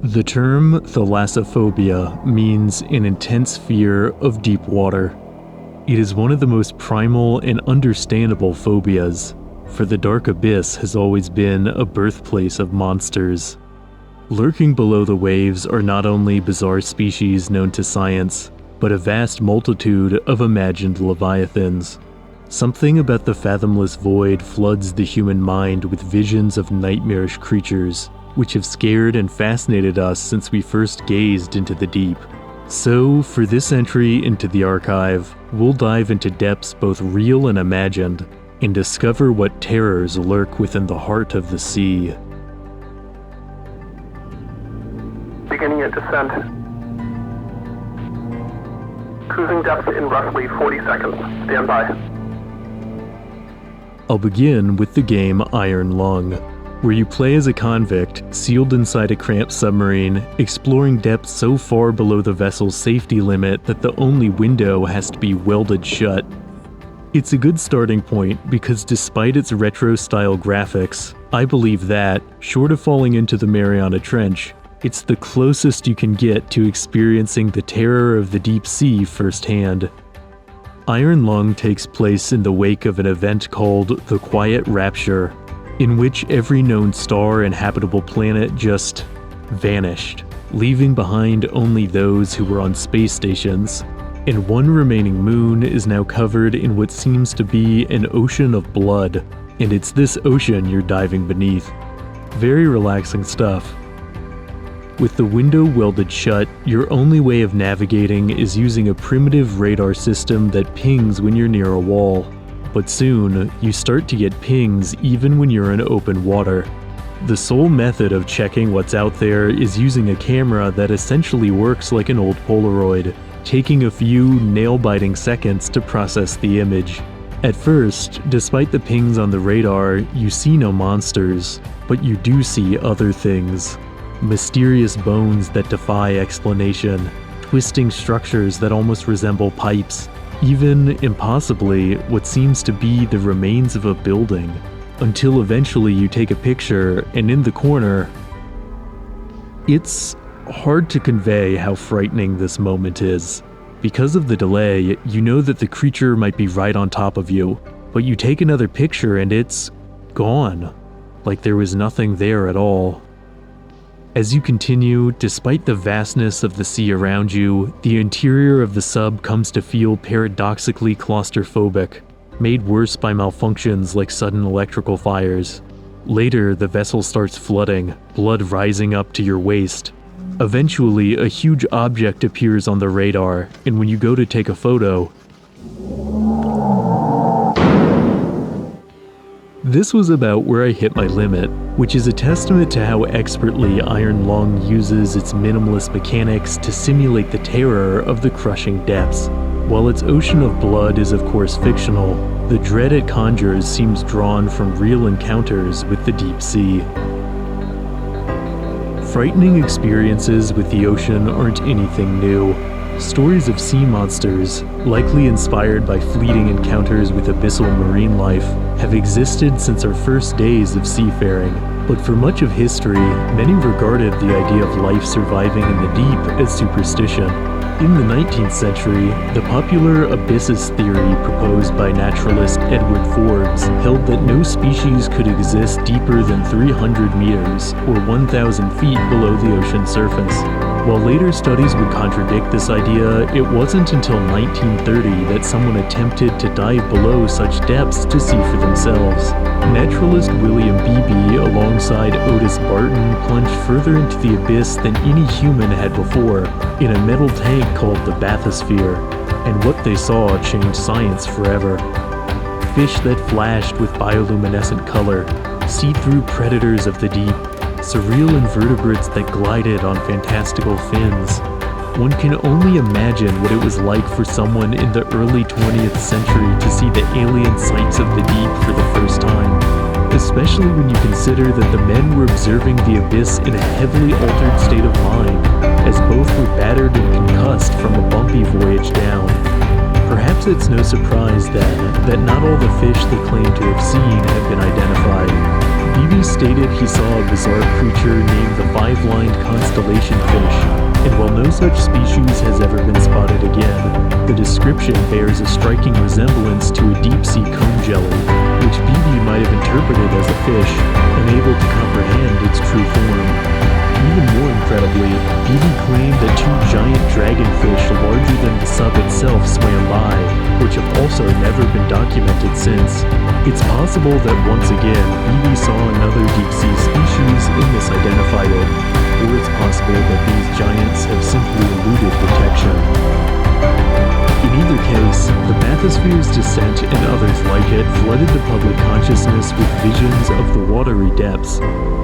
The term Thalassephobia means an intense fear of deep water. It is one of the most primal and understandable phobias, for the dark abyss has always been a birthplace of monsters. Lurking below the waves are not only bizarre species known to science, but a vast multitude of imagined leviathans. Something about the fathomless void floods the human mind with visions of nightmarish creatures, which have scared and fascinated us since we first gazed into the deep. So, for this entry into the archive, we'll dive into depths both real and imagined, and discover what terrors lurk within the heart of the sea. Beginning at descent. Cruising depth in roughly 40 seconds. Stand by. I'll begin with the game Iron Lung, where you play as a convict, sealed inside a cramped submarine, exploring depths so far below the vessel's safety limit that the only window has to be welded shut. It's a good starting point because despite its retro-style graphics, I believe that, short of falling into the Mariana Trench, it's the closest you can get to experiencing the terror of the deep sea firsthand. Iron Lung takes place in the wake of an event called the Quiet Rapture, in which every known star and habitable planet just vanished, leaving behind only those who were on space stations, and one remaining moon is now covered in what seems to be an ocean of blood, and it's this ocean you're diving beneath. Very relaxing stuff. With the window welded shut, your only way of navigating is using a primitive radar system that pings when you're near a wall. But soon, you start to get pings even when you're in open water. The sole method of checking what's out there is using a camera that essentially works like an old Polaroid, taking a few nail-biting seconds to process the image. At first, despite the pings on the radar, you see no monsters, but you do see other things. Mysterious bones that defy explanation, twisting structures that almost resemble pipes, even, impossibly, what seems to be the remains of a building, until eventually you take a picture and in the corner... It's hard to convey how frightening this moment is. Because of the delay, you know that the creature might be right on top of you, but you take another picture and it's gone, like there was nothing there at all. As you continue, despite the vastness of the sea around you, the interior of the sub comes to feel paradoxically claustrophobic, made worse by malfunctions like sudden electrical fires. Later, the vessel starts flooding, blood rising up to your waist. Eventually, a huge object appears on the radar, and when you go to take a photo, this was about where I hit my limit, which is a testament to how expertly Iron Lung uses its minimalist mechanics to simulate the terror of the crushing depths. While its ocean of blood is of course fictional, the dread it conjures seems drawn from real encounters with the deep sea. Frightening experiences with the ocean aren't anything new. Stories of sea monsters, likely inspired by fleeting encounters with abyssal marine life, have existed since our first days of seafaring. But for much of history, many regarded the idea of life surviving in the deep as superstition. In the 19th century, the popular abyssus theory proposed by naturalist Edward Forbes held that no species could exist deeper than 300 meters, or 1,000 feet below the ocean surface. While later studies would contradict this idea, it wasn't until 1930 that someone attempted to dive below such depths to see for themselves. Naturalist William Beebe alongside Otis Barton plunged further into the abyss than any human had before, in a metal tank called the bathysphere, and what they saw changed science forever. Fish that flashed with bioluminescent color, see-through predators of the deep, surreal invertebrates that glided on fantastical fins. One can only imagine what it was like for someone in the early 20th century to see the alien sights of the deep for the first time, especially when you consider that the men were observing the abyss in a heavily altered state of mind, as both were battered and concussed from a bumpy voyage down. Perhaps it's no surprise then that not all the fish they claim to have seen have been identified. BBC stated he saw a bizarre creature named the five-lined constellation fish, and while no such species has ever been spotted again, the description bears a striking resemblance to a deep-sea comb jelly, which BB might have interpreted as a fish, unable to comprehend its true form. Even more incredibly, BB claimed that two giant dragonfish larger than the sub itself swam by, which have also never been documented since. It's possible that once again, BB saw another deep-sea species and misidentified it, or it's possible that these giants have simply eluded detection. In either case, the bathysphere's descent and others like it flooded the public consciousness with visions of the watery depths.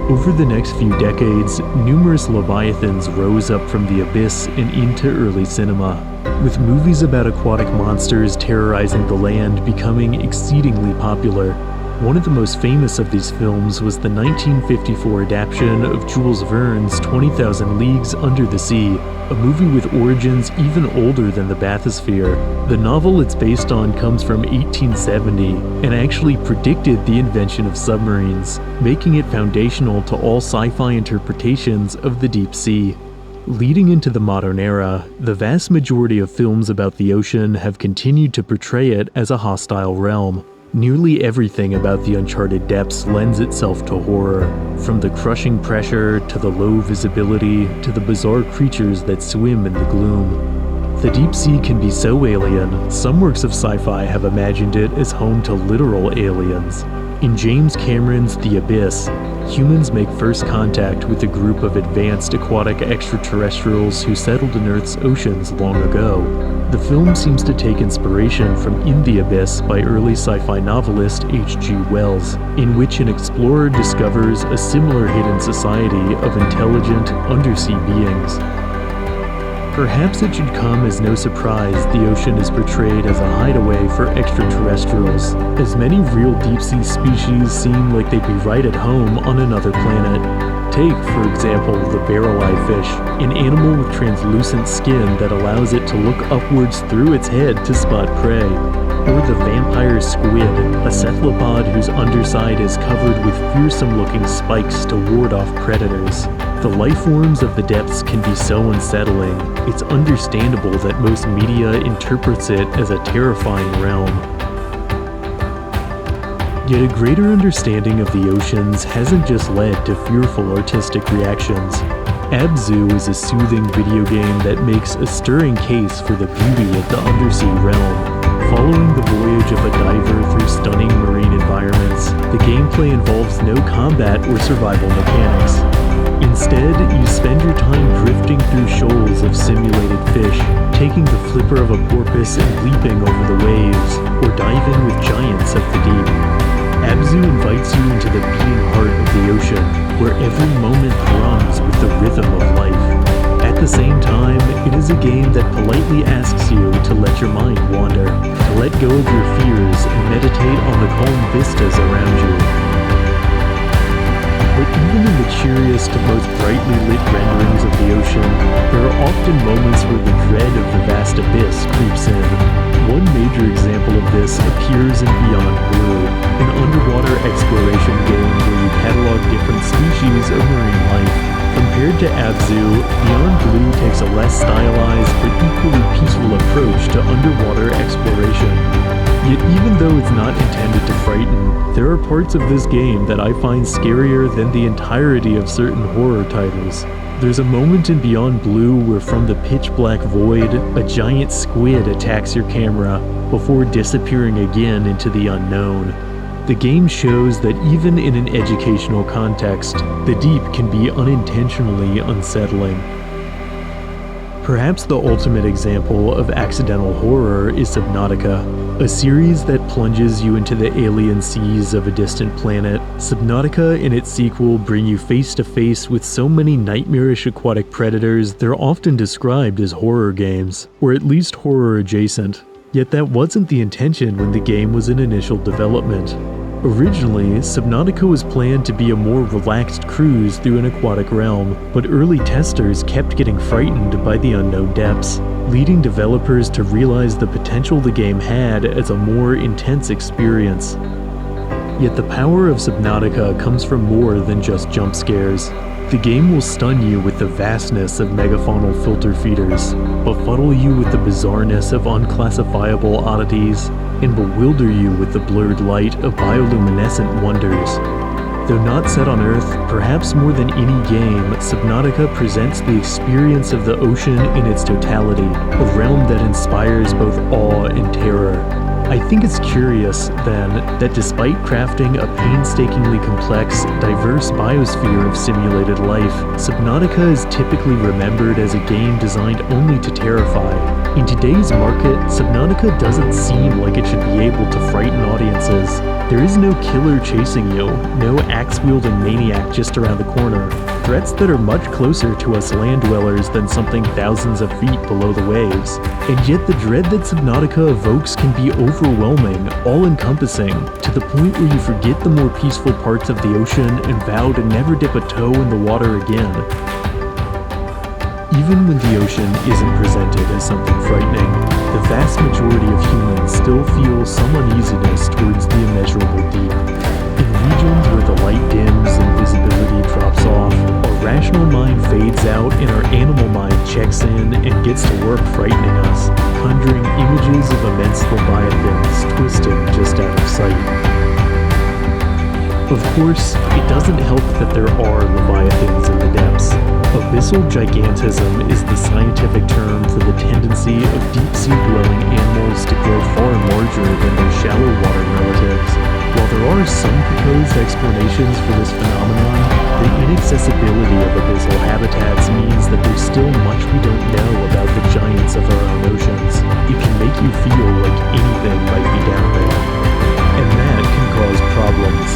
Over the next few decades, numerous leviathans rose up from the abyss and into early cinema, with movies about aquatic monsters terrorizing the land becoming exceedingly popular. One of the most famous of these films was the 1954 adaptation of Jules Verne's 20,000 Leagues Under the Sea, a movie with origins even older than the bathysphere. The novel it's based on comes from 1870 and actually predicted the invention of submarines, making it foundational to all sci-fi interpretations of the deep sea. Leading into the modern era, the vast majority of films about the ocean have continued to portray it as a hostile realm. Nearly everything about the uncharted depths lends itself to horror, from the crushing pressure to the low visibility to the bizarre creatures that swim in the gloom. The deep sea can be so alien, some works of sci-fi have imagined it as home to literal aliens. In James Cameron's The Abyss, humans make first contact with a group of advanced aquatic extraterrestrials who settled in Earth's oceans long ago. The film seems to take inspiration from In the Abyss by early sci-fi novelist H.G. Wells, in which an explorer discovers a similar hidden society of intelligent, undersea beings. Perhaps it should come as no surprise the ocean is portrayed as a hideaway for extraterrestrials, as many real deep-sea species seem like they'd be right at home on another planet. Take, for example, the barrel-eye fish, an animal with translucent skin that allows it to look upwards through its head to spot prey. Or the vampire squid, a cephalopod whose underside is covered with fearsome-looking spikes to ward off predators. The life forms of the depths can be so unsettling, it's understandable that most media interprets it as a terrifying realm. Yet a greater understanding of the oceans hasn't just led to fearful artistic reactions. Abyssal is a soothing video game that makes a stirring case for the beauty of the undersea realm. Following the voyage of a diver through stunning marine environments, the gameplay involves no combat or survival mechanics. Instead, you spend your time drifting through shoals of simulated fish, taking the flipper of a porpoise and leaping over the waves, or diving with giants of the deep. Abyssal invites you into the beating heart of the ocean, where every moment thrums with the rhythm of life. At the same time, it is a game that politely asks you to let your mind wander, to let go of your fears and meditate on the calm vistas around you. But even in the cheeriest, most brightly lit renderings of the ocean, there are often moments where the dread of the vast abyss creeps in. One major example of this appears in Beyond Blue, an underwater exploration game where you catalog different species of marine life. Compared to Abyssal, Beyond Blue takes a less stylized but equally peaceful approach to underwater exploration. Yet even though it's not intended to frighten, there are parts of this game that I find scarier than the entirety of certain horror titles. There's a moment in Beyond Blue where from the pitch-black void, a giant squid attacks your camera before disappearing again into the unknown. The game shows that even in an educational context, the deep can be unintentionally unsettling. Perhaps the ultimate example of accidental horror is Subnautica, a series that plunges you into the alien seas of a distant planet. Subnautica and its sequel bring you face to face with so many nightmarish aquatic predators they're often described as horror games, or at least horror adjacent. Yet that wasn't the intention when the game was in initial development. Originally, Subnautica was planned to be a more relaxed cruise through an aquatic realm, but early testers kept getting frightened by the unknown depths, leading developers to realize the potential the game had as a more intense experience. Yet the power of Subnautica comes from more than just jump scares. The game will stun you with the vastness of megafaunal filter feeders, befuddle you with the bizarreness of unclassifiable oddities, and bewilder you with the blurred light of bioluminescent wonders. Though not set on Earth, perhaps more than any game, Subnautica presents the experience of the ocean in its totality, a realm that inspires both awe and terror. I think it's curious, then, that despite crafting a painstakingly complex, diverse biosphere of simulated life, Subnautica is typically remembered as a game designed only to terrify. In today's market, Subnautica doesn't seem like it should be able to frighten audiences. There is no killer chasing you, no axe-wielding maniac just around the corner. Threats that are much closer to us land dwellers than something thousands of feet below the waves. And yet the dread that Subnautica evokes can be overwhelming, all-encompassing, to the point where you forget the more peaceful parts of the ocean and vow to never dip a toe in the water again. Even when the ocean isn't presented as something frightening, the vast majority of humans still feel some uneasiness towards the immeasurable deep. In regions where the light dims and visibility drops off, our rational mind fades out and our animal mind checks in and gets to work frightening us, conjuring images of immense leviathans twisting just out of sight. Of course, it doesn't help that there are leviathans in the depths. Abyssal gigantism is the scientific term for the tendency of deep-sea dwelling animals to grow far larger than their shallow water relatives. While there are some proposed explanations for this phenomenon, the inaccessibility of abyssal habitats means that there's still much we don't know about the giants of our own oceans. It can make you feel like anything might be down there. And that can cause problems.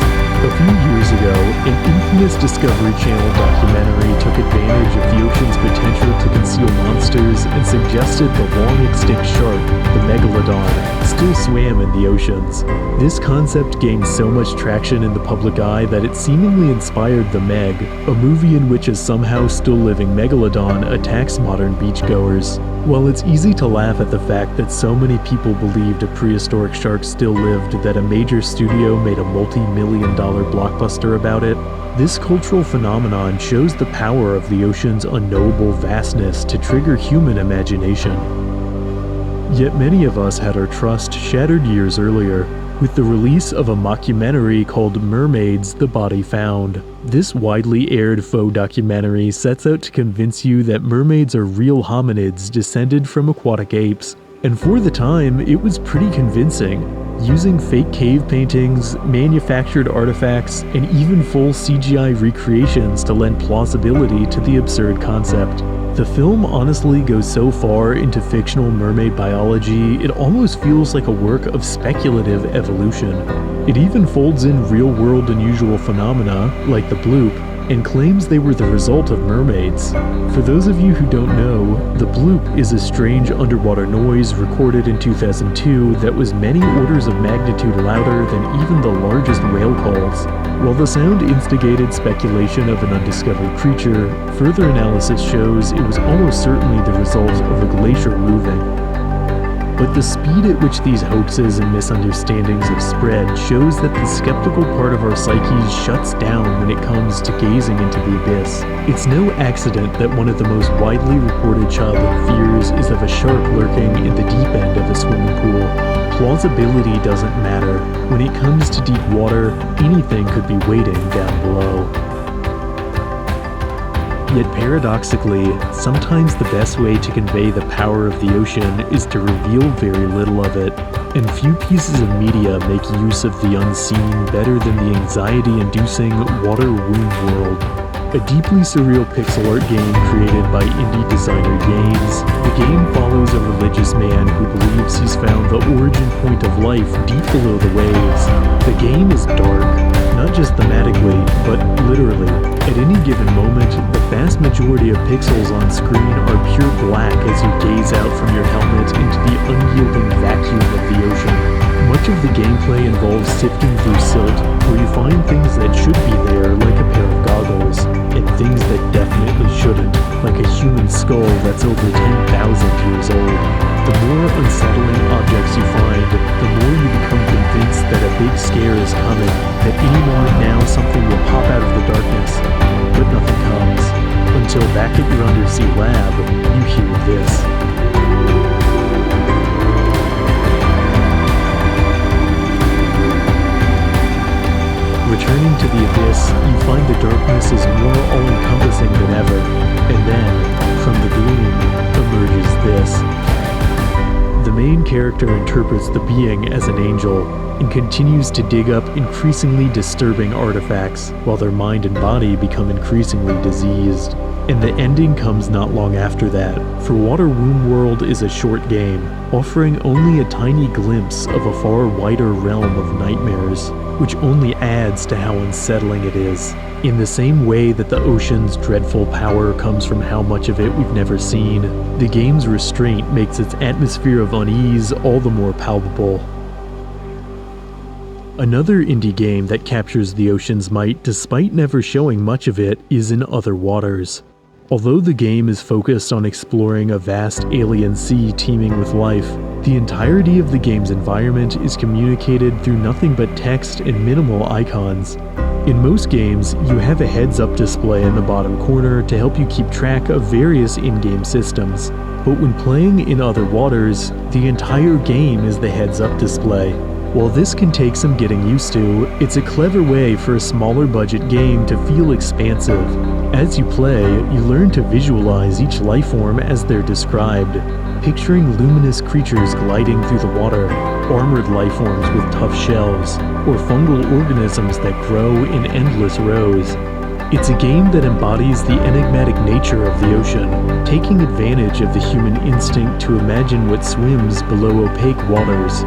A few years ago, an infamous Discovery Channel documentary took advantage of the ocean's potential to conceal monsters and suggested the long-extinct shark, the megalodon, still swam in the oceans. This concept gained so much traction in the public eye that it seemingly inspired The Meg, a movie in which a somehow still-living megalodon attacks modern beachgoers. While it's easy to laugh at the fact that so many people believed a prehistoric shark still lived that a major studio made a multi-million-dollar blockbuster about it, this cultural phenomenon shows the power of the ocean's unknowable vastness to trigger human imagination. Yet many of us had our trust shattered years earlier, with the release of a mockumentary called Mermaids: The Body Found. This widely aired faux documentary sets out to convince you that mermaids are real hominids descended from aquatic apes, and for the time, it was pretty convincing, using fake cave paintings, manufactured artifacts, and even full CGI recreations to lend plausibility to the absurd concept. The film honestly goes so far into fictional mermaid biology, it almost feels like a work of speculative evolution. It even folds in real-world unusual phenomena, like the bloop, and claims they were the result of mermaids. For those of you who don't know, the bloop is a strange underwater noise recorded in 2002 that was many orders of magnitude louder than even the largest whale calls. While the sound instigated speculation of an undiscovered creature, further analysis shows it was almost certainly the result of a glacier moving. But the speed at which these hoaxes and misunderstandings have spread shows that the skeptical part of our psyches shuts down when it comes to gazing into the abyss. It's no accident that one of the most widely reported childhood fears is of a shark lurking in the deep end of a swimming pool. Plausibility doesn't matter. When it comes to deep water, anything could be waiting down below. Yet paradoxically, sometimes the best way to convey the power of the ocean is to reveal very little of it, and few pieces of media make use of the unseen better than the anxiety-inducing Water Womb World, a deeply surreal pixel art game created by indie designer Gaines. The game follows a religious man who believes he's found the origin point of life deep below the waves. The game is dark, not just thematically, but literally. At any given moment, the vast majority of pixels on screen are pure black as you gaze out from your helmet into the unyielding vacuum of the ocean. Much of the gameplay involves sifting through silt, where you find things that should be there, like a pair of goggles, and things that definitely shouldn't, like a human skull that's over 10,000 years old. The more unsettling objects you find, the more you become convinced that a big scare is coming. until back at your undersea lab, you hear this. Returning to the abyss, you find the darkness is more all-encompassing than ever, and then, from the gloom, emerges this. The main character interprets the being as an angel, and continues to dig up increasingly disturbing artifacts, while their mind and body become increasingly diseased. And the ending comes not long after that, for Water Womb World is a short game, offering only a tiny glimpse of a far wider realm of nightmares, which only adds to how unsettling it is. In the same way that the ocean's dreadful power comes from how much of it we've never seen, the game's restraint makes its atmosphere of unease all the more palpable. Another indie game that captures the ocean's might despite never showing much of it is In Other Waters. Although the game is focused on exploring a vast alien sea teeming with life, the entirety of the game's environment is communicated through nothing but text and minimal icons. In most games, you have a heads-up display in the bottom corner to help you keep track of various in-game systems. But when playing In Other Waters, the entire game is the heads-up display. While this can take some getting used to, it's a clever way for a smaller budget game to feel expansive. As you play, you learn to visualize each lifeform as they're described, picturing luminous creatures gliding through the water, armored lifeforms with tough shells, or fungal organisms that grow in endless rows. It's a game that embodies the enigmatic nature of the ocean, taking advantage of the human instinct to imagine what swims below opaque waters.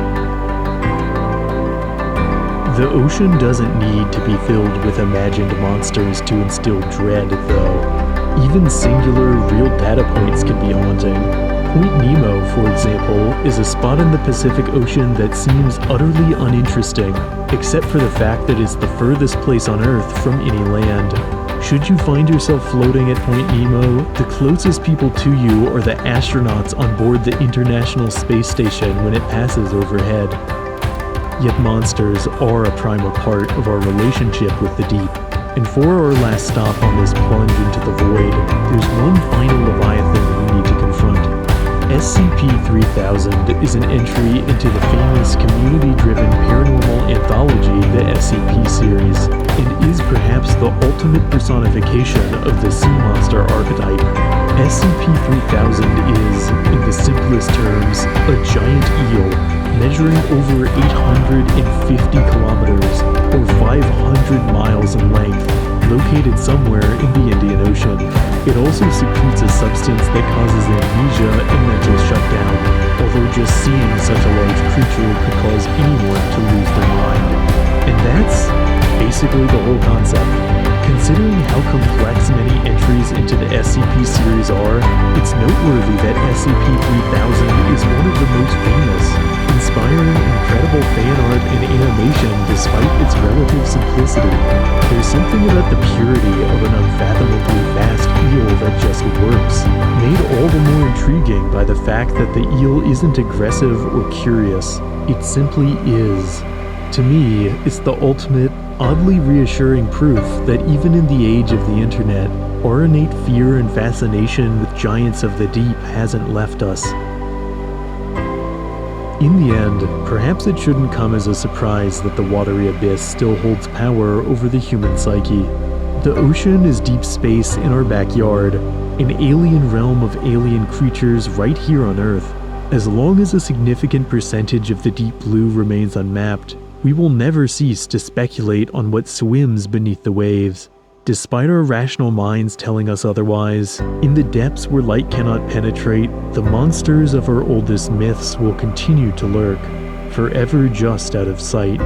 The ocean doesn't need to be filled with imagined monsters to instill dread, though. Even singular, real data points can be haunting. Point Nemo, for example, is a spot in the Pacific Ocean that seems utterly uninteresting, except for the fact that it's the furthest place on Earth from any land. Should you find yourself floating at Point Nemo, the closest people to you are the astronauts on board the International Space Station when it passes overhead. Yet monsters are a primal part of our relationship with the deep. And for our last stop on this plunge into the void, there's one final Leviathan we need to confront. SCP-3000 is an entry into the famous community-driven paranormal anthology, the SCP series, and is perhaps the ultimate personification of the sea monster archetype. SCP-3000 is, in the simplest terms, a giant eel, measuring over 850 kilometers, or 500 miles in length, located somewhere in the Indian Ocean. It also secretes a substance that causes amnesia and mental shutdown, although just seeing such a large creature could cause anyone to lose their mind. And that's basically the whole concept. Considering how complex many entries into the SCP series are, it's noteworthy that SCP-3000 is one of the most famous, inspiring incredible fan art and animation despite its relative simplicity. There's something about the purity of an unfathomably vast eel that just works, made all the more intriguing by the fact that the eel isn't aggressive or curious. It simply is. To me, it's the ultimate, oddly reassuring proof that even in the age of the internet, our innate fear and fascination with giants of the deep hasn't left us. In the end, perhaps it shouldn't come as a surprise that the watery abyss still holds power over the human psyche. The ocean is deep space in our backyard, an alien realm of alien creatures right here on Earth. As long as a significant percentage of the deep blue remains unmapped, we will never cease to speculate on what swims beneath the waves. Despite our rational minds telling us otherwise, in the depths where light cannot penetrate, the monsters of our oldest myths will continue to lurk, forever just out of sight.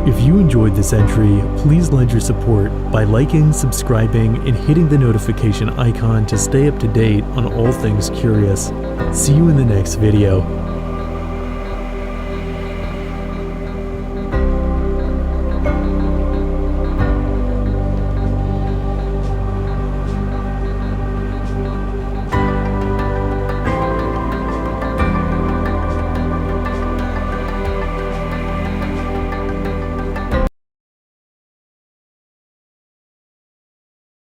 If you enjoyed this entry, please lend your support by liking, subscribing, and hitting the notification icon to stay up to date on all things curious. See you in the next video.